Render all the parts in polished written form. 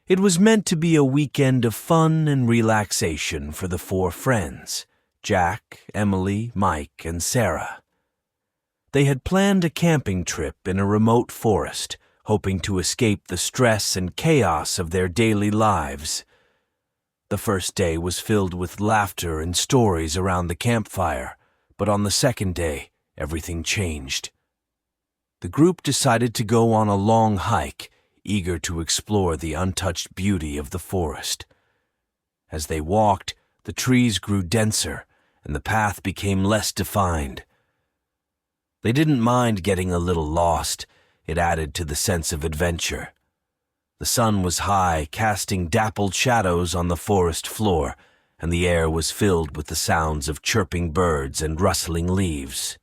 It was meant to be a weekend of fun and relaxation for the four friends, Jack, Emily, Mike, and Sarah. They had planned a camping trip in a remote forest, hoping to escape the stress and chaos of their daily lives. The first day was filled with laughter and stories around the campfire, but on the second day, everything changed. The group decided to go on a long hike, eager to explore the untouched beauty of the forest. As they walked, the trees grew denser, and the path became less defined. They didn't mind getting a little lost. It added to the sense of adventure. The sun was high, casting dappled shadows on the forest floor, and the air was filled with the sounds of chirping birds and rustling leaves.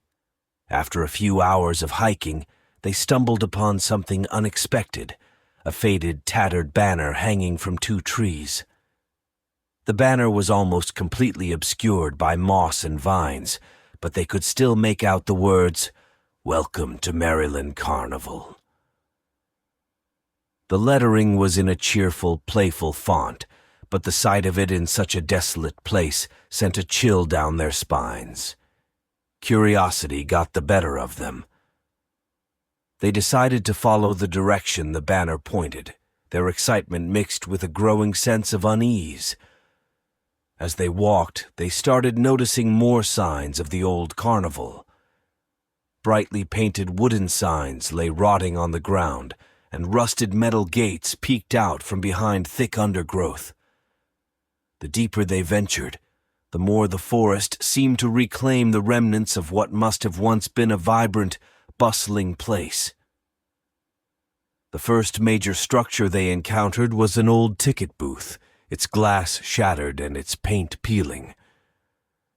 After a few hours of hiking, they stumbled upon something unexpected, a faded, tattered banner hanging from two trees. The banner was almost completely obscured by moss and vines, but they could still make out the words, "Welcome to Maryland Carnival." The lettering was in a cheerful, playful font, but the sight of it in such a desolate place sent a chill down their spines. Curiosity got the better of them. They decided to follow the direction the banner pointed, their excitement mixed with a growing sense of unease. As they walked, they started noticing more signs of the old carnival. Brightly painted wooden signs lay rotting on the ground, and rusted metal gates peeked out from behind thick undergrowth. The deeper they ventured, the more the forest seemed to reclaim the remnants of what must have once been a vibrant, bustling place. The first major structure they encountered was an old ticket booth, its glass shattered and its paint peeling.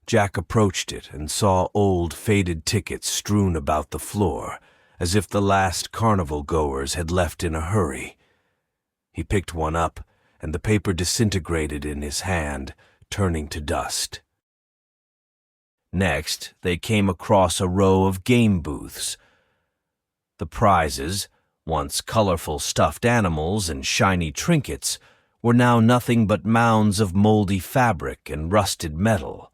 Jack approached it and saw old, faded tickets strewn about the floor, as if the last carnival goers had left in a hurry. He picked one up, and the paper disintegrated in his hand, turning to dust. Next, they came across a row of game booths. The prizes, once colorful stuffed animals and shiny trinkets, were now nothing but mounds of moldy fabric and rusted metal.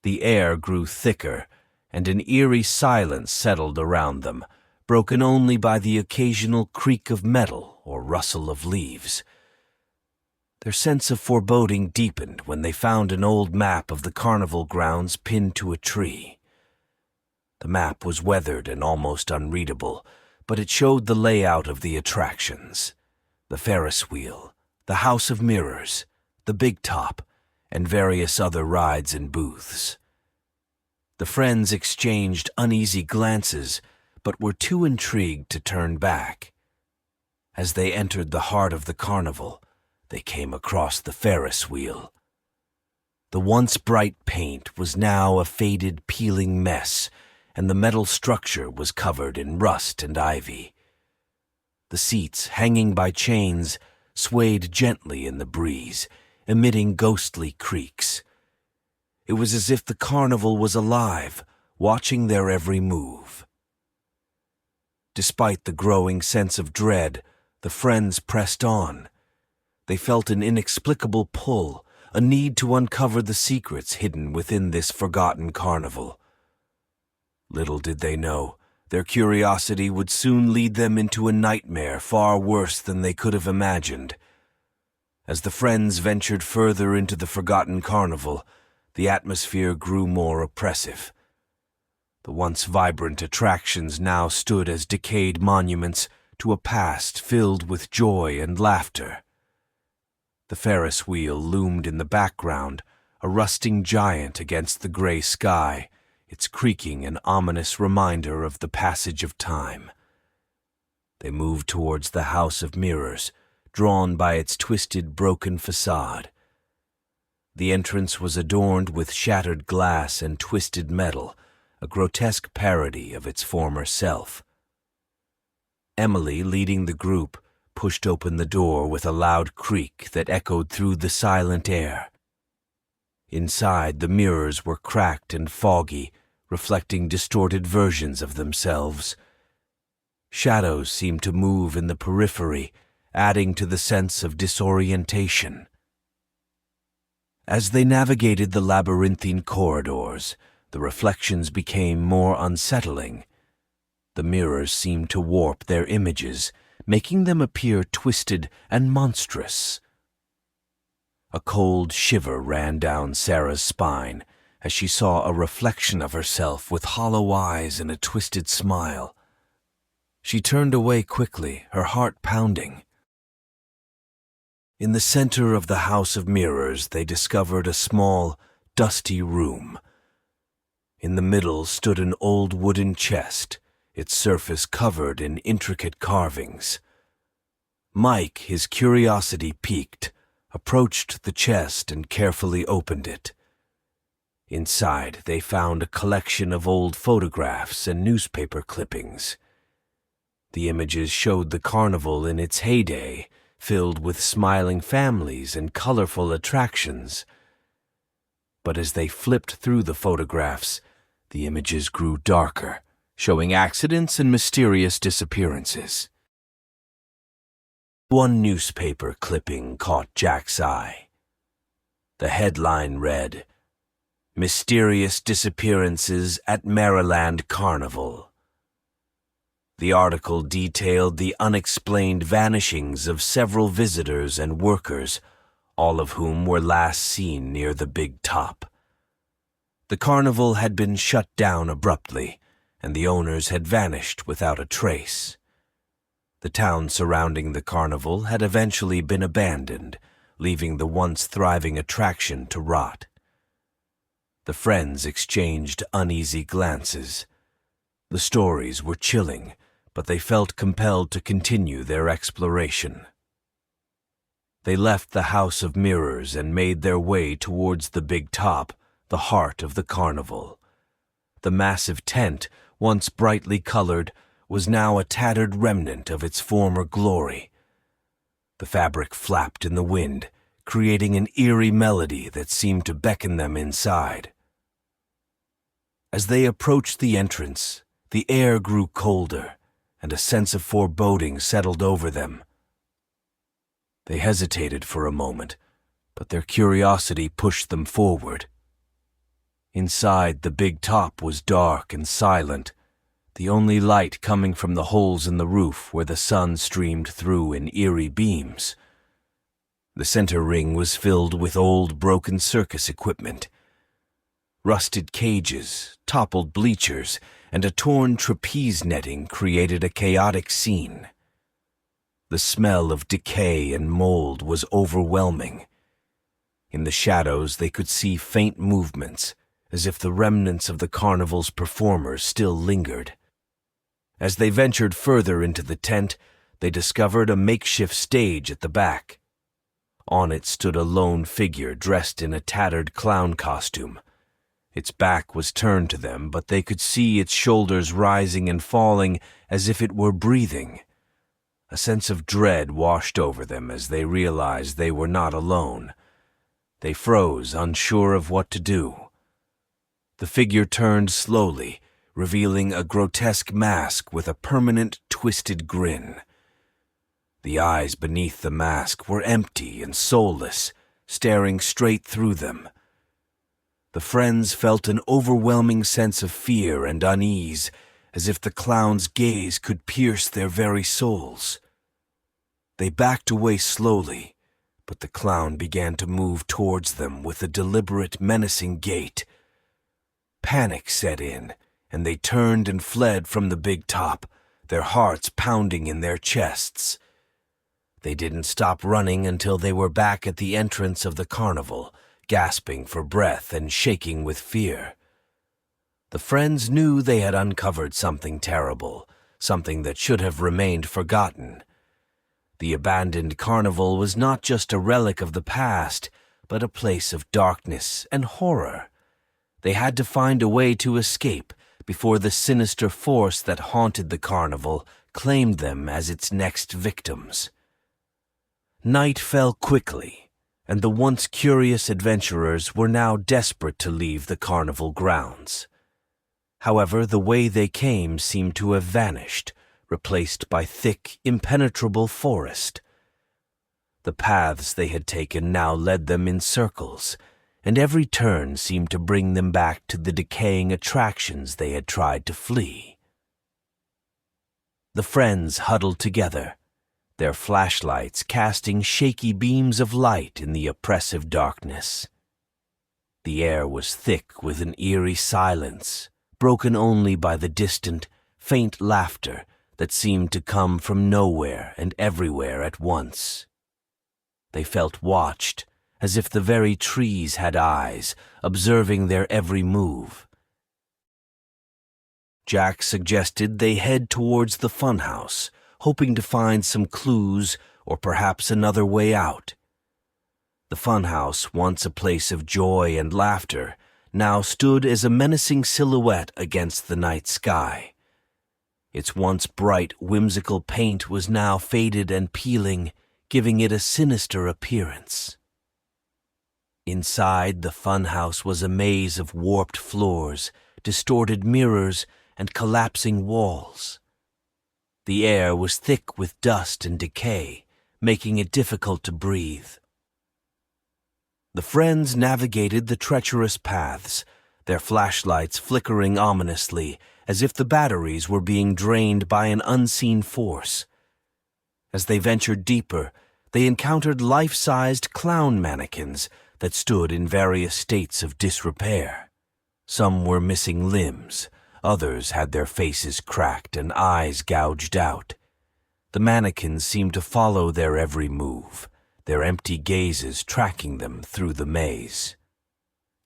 The air grew thicker, and an eerie silence settled around them, broken only by the occasional creak of metal or rustle of leaves. Their sense of foreboding deepened when they found an old map of the carnival grounds pinned to a tree. The map was weathered and almost unreadable, but it showed the layout of the attractions: the Ferris wheel, the House of Mirrors, the Big Top, and various other rides and booths. The friends exchanged uneasy glances, but were too intrigued to turn back. As they entered the heart of the carnival, they came across the Ferris wheel. The once bright paint was now a faded, peeling mess, and the metal structure was covered in rust and ivy. The seats, hanging by chains, swayed gently in the breeze, emitting ghostly creaks. It was as if the carnival was alive, watching their every move. Despite the growing sense of dread, the friends pressed on. They felt an inexplicable pull, a need to uncover the secrets hidden within this forgotten carnival. Little did they know, their curiosity would soon lead them into a nightmare far worse than they could have imagined. As the friends ventured further into the forgotten carnival, the atmosphere grew more oppressive. The once vibrant attractions now stood as decayed monuments to a past filled with joy and laughter. The Ferris wheel loomed in the background, a rusting giant against the gray sky, its creaking an ominous reminder of the passage of time. They moved towards the House of Mirrors, drawn by its twisted, broken facade. The entrance was adorned with shattered glass and twisted metal, a grotesque parody of its former self. Emily, leading the group, pushed open the door with a loud creak that echoed through the silent air. Inside, the mirrors were cracked and foggy, reflecting distorted versions of themselves. Shadows seemed to move in the periphery, adding to the sense of disorientation. As they navigated the labyrinthine corridors, the reflections became more unsettling. The mirrors seemed to warp their images, making them appear twisted and monstrous. A cold shiver ran down Sarah's spine as she saw a reflection of herself with hollow eyes and a twisted smile. She turned away quickly, her heart pounding. In the center of the house of mirrors, they discovered a small, dusty room. In the middle stood an old wooden chest, its surface covered in intricate carvings. Mike, his curiosity piqued, approached the chest and carefully opened it. Inside, they found a collection of old photographs and newspaper clippings. The images showed the carnival in its heyday, filled with smiling families and colorful attractions. But as they flipped through the photographs, the images grew darker, showing accidents and mysterious disappearances. One newspaper clipping caught Jack's eye. The headline read, "Mysterious Disappearances at Maryland Carnival." The article detailed the unexplained vanishings of several visitors and workers, all of whom were last seen near the big top. The carnival had been shut down abruptly, and the owners had vanished without a trace. The town surrounding the carnival had eventually been abandoned, leaving the once thriving attraction to rot. The friends exchanged uneasy glances. The stories were chilling, but they felt compelled to continue their exploration. They left the House of Mirrors and made their way towards the big top, the heart of the carnival. The massive tent, once brightly colored, was now a tattered remnant of its former glory. The fabric flapped in the wind, creating an eerie melody that seemed to beckon them inside. As they approached the entrance, the air grew colder, and a sense of foreboding settled over them. They hesitated for a moment, but their curiosity pushed them forward. Inside, the big top was dark and silent, the only light coming from the holes in the roof where the sun streamed through in eerie beams. The center ring was filled with old, broken circus equipment. Rusted cages, toppled bleachers, and a torn trapeze netting created a chaotic scene. The smell of decay and mold was overwhelming. In the shadows, they could see faint movements, as if the remnants of the carnival's performers still lingered. As they ventured further into the tent, they discovered a makeshift stage at the back. On it stood a lone figure dressed in a tattered clown costume. Its back was turned to them, but they could see its shoulders rising and falling as if it were breathing. A sense of dread washed over them as they realized they were not alone. They froze, unsure of what to do. The figure turned slowly, revealing a grotesque mask with a permanent, twisted grin. The eyes beneath the mask were empty and soulless, staring straight through them. The friends felt an overwhelming sense of fear and unease, as if the clown's gaze could pierce their very souls. They backed away slowly, but the clown began to move towards them with a deliberate, menacing gait. Panic set in, and they turned and fled from the big top, their hearts pounding in their chests. They didn't stop running until they were back at the entrance of the carnival, gasping for breath and shaking with fear. The friends knew they had uncovered something terrible, something that should have remained forgotten. The abandoned carnival was not just a relic of the past, but a place of darkness and horror. They had to find a way to escape before the sinister force that haunted the carnival claimed them as its next victims. Night fell quickly, and the once curious adventurers were now desperate to leave the carnival grounds. However, the way they came seemed to have vanished, replaced by thick, impenetrable forest. The paths they had taken now led them in circles, and every turn seemed to bring them back to the decaying attractions they had tried to flee. The friends huddled together, their flashlights casting shaky beams of light in the oppressive darkness. The air was thick with an eerie silence, broken only by the distant, faint laughter that seemed to come from nowhere and everywhere at once. They felt watched, as if the very trees had eyes, observing their every move. Jack suggested they head towards the funhouse, hoping to find some clues or perhaps another way out. The funhouse, once a place of joy and laughter, now stood as a menacing silhouette against the night sky. Its once bright, whimsical paint was now faded and peeling, giving it a sinister appearance. Inside, the funhouse was a maze of warped floors, distorted mirrors, and collapsing walls. The air was thick with dust and decay, making it difficult to breathe. The friends navigated the treacherous paths, their flashlights flickering ominously as if the batteries were being drained by an unseen force. As they ventured deeper, they encountered life-sized clown mannequins that stood in various states of disrepair. Some were missing limbs, others had their faces cracked and eyes gouged out. The mannequins seemed to follow their every move, their empty gazes tracking them through the maze.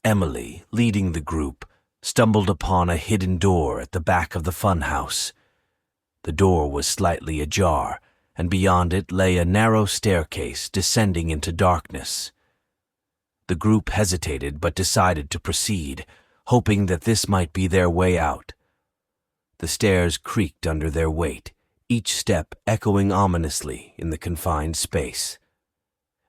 Emily, leading the group, stumbled upon a hidden door at the back of the funhouse. The door was slightly ajar, and beyond it lay a narrow staircase descending into darkness. The group hesitated but decided to proceed, hoping that this might be their way out. The stairs creaked under their weight, each step echoing ominously in the confined space.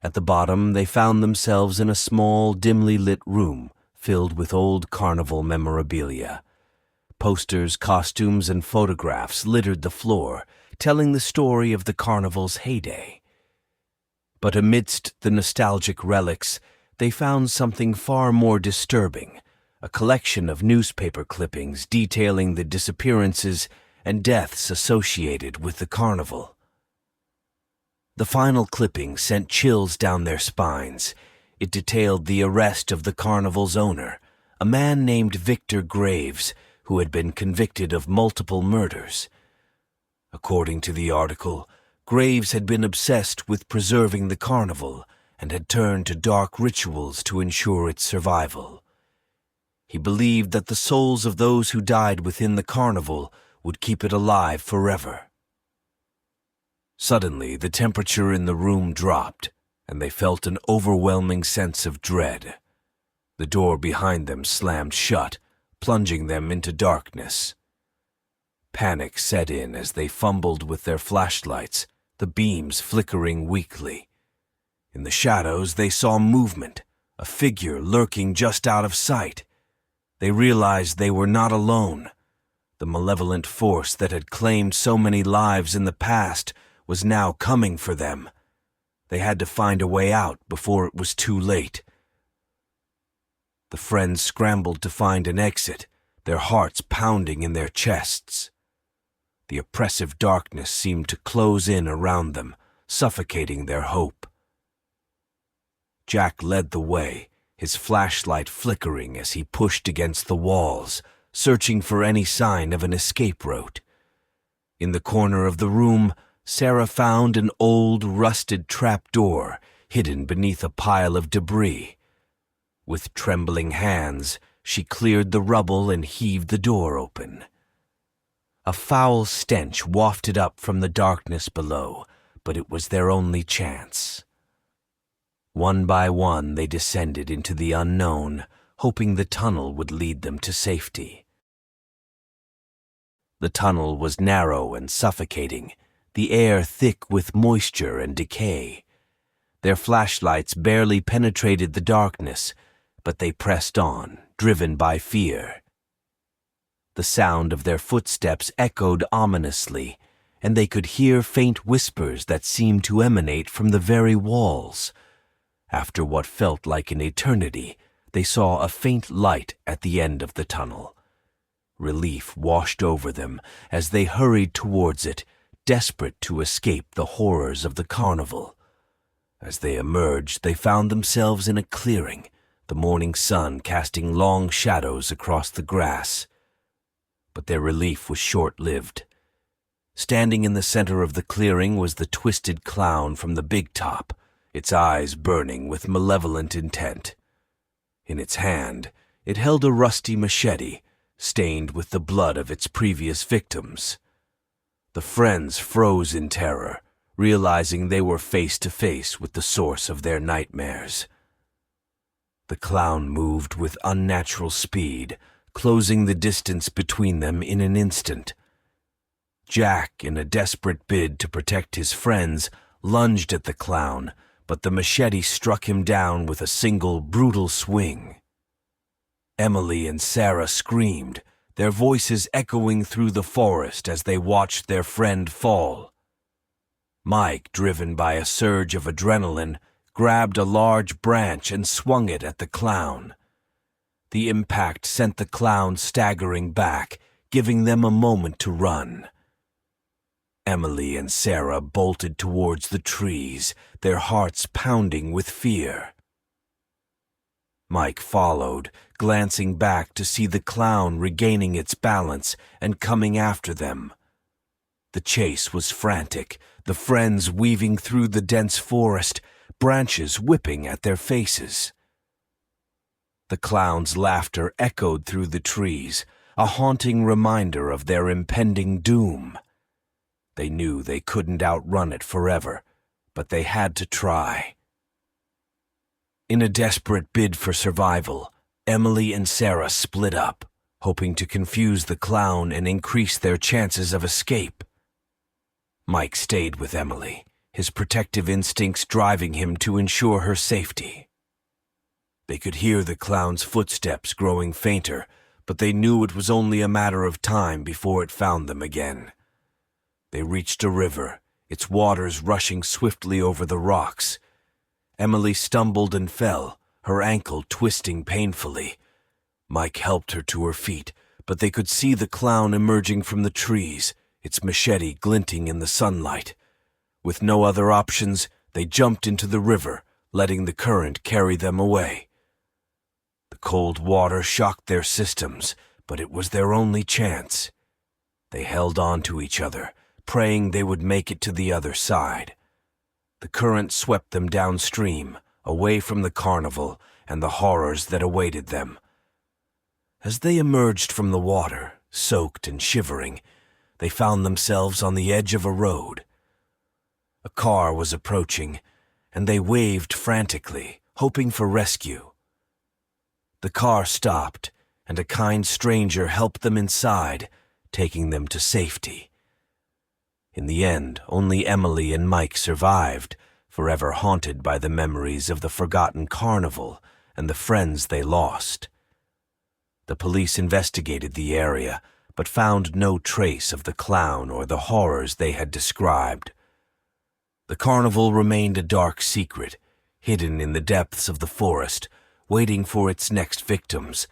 At the bottom, they found themselves in a small, dimly lit room filled with old carnival memorabilia. Posters, costumes, and photographs littered the floor, telling the story of the carnival's heyday. But amidst the nostalgic relics, they found something far more disturbing, a collection of newspaper clippings detailing the disappearances and deaths associated with the carnival. The final clipping sent chills down their spines. It detailed the arrest of the carnival's owner, a man named Victor Graves, who had been convicted of multiple murders. According to the article, Graves had been obsessed with preserving the carnival and had turned to dark rituals to ensure its survival. He believed that the souls of those who died within the carnival would keep it alive forever. Suddenly, the temperature in the room dropped, and they felt an overwhelming sense of dread. The door behind them slammed shut, plunging them into darkness. Panic set in as they fumbled with their flashlights, the beams flickering weakly. In the shadows, they saw movement, a figure lurking just out of sight. They realized they were not alone. The malevolent force that had claimed so many lives in the past was now coming for them. They had to find a way out before it was too late. The friends scrambled to find an exit, their hearts pounding in their chests. The oppressive darkness seemed to close in around them, suffocating their hope. Jack led the way, his flashlight flickering as he pushed against the walls, searching for any sign of an escape route. In the corner of the room, Sarah found an old, rusted trapdoor hidden beneath a pile of debris. With trembling hands, she cleared the rubble and heaved the door open. A foul stench wafted up from the darkness below, but it was their only chance. One by one, they descended into the unknown, hoping the tunnel would lead them to safety. The tunnel was narrow and suffocating, the air thick with moisture and decay. Their flashlights barely penetrated the darkness, but they pressed on, driven by fear. The sound of their footsteps echoed ominously, and they could hear faint whispers that seemed to emanate from the very walls. After what felt like an eternity, they saw a faint light at the end of the tunnel. Relief washed over them as they hurried towards it, desperate to escape the horrors of the carnival. As they emerged, they found themselves in a clearing, the morning sun casting long shadows across the grass. But their relief was short-lived. Standing in the center of the clearing was the twisted clown from the big top, its eyes burning with malevolent intent. In its hand, it held a rusty machete, stained with the blood of its previous victims. The friends froze in terror, realizing they were face to face with the source of their nightmares. The clown moved with unnatural speed, closing the distance between them in an instant. Jack, in a desperate bid to protect his friends, lunged at the clown, but the machete struck him down with a single brutal swing. Emily and Sarah screamed, their voices echoing through the forest as they watched their friend fall. Mike, driven by a surge of adrenaline, grabbed a large branch and swung it at the clown. The impact sent the clown staggering back, giving them a moment to run. Emily and Sarah bolted towards the trees, their hearts pounding with fear. Mike followed, glancing back to see the clown regaining its balance and coming after them. The chase was frantic, the friends weaving through the dense forest, branches whipping at their faces. The clown's laughter echoed through the trees, a haunting reminder of their impending doom. They knew they couldn't outrun it forever, but they had to try. In a desperate bid for survival, Emily and Sarah split up, hoping to confuse the clown and increase their chances of escape. Mike stayed with Emily, his protective instincts driving him to ensure her safety. They could hear the clown's footsteps growing fainter, but they knew it was only a matter of time before it found them again. They reached a river, its waters rushing swiftly over the rocks. Emily stumbled and fell, her ankle twisting painfully. Mike helped her to her feet, but they could see the clown emerging from the trees, its machete glinting in the sunlight. With no other options, they jumped into the river, letting the current carry them away. The cold water shocked their systems, but it was their only chance. They held on to each other, praying they would make it to the other side. The current swept them downstream, away from the carnival and the horrors that awaited them. As they emerged from the water, soaked and shivering, they found themselves on the edge of a road. A car was approaching, and they waved frantically, hoping for rescue. The car stopped, and a kind stranger helped them inside, taking them to safety. In the end, only Emily and Mike survived, forever haunted by the memories of the forgotten carnival and the friends they lost. The police investigated the area, but found no trace of the clown or the horrors they had described. The carnival remained a dark secret, hidden in the depths of the forest, waiting for its next victims,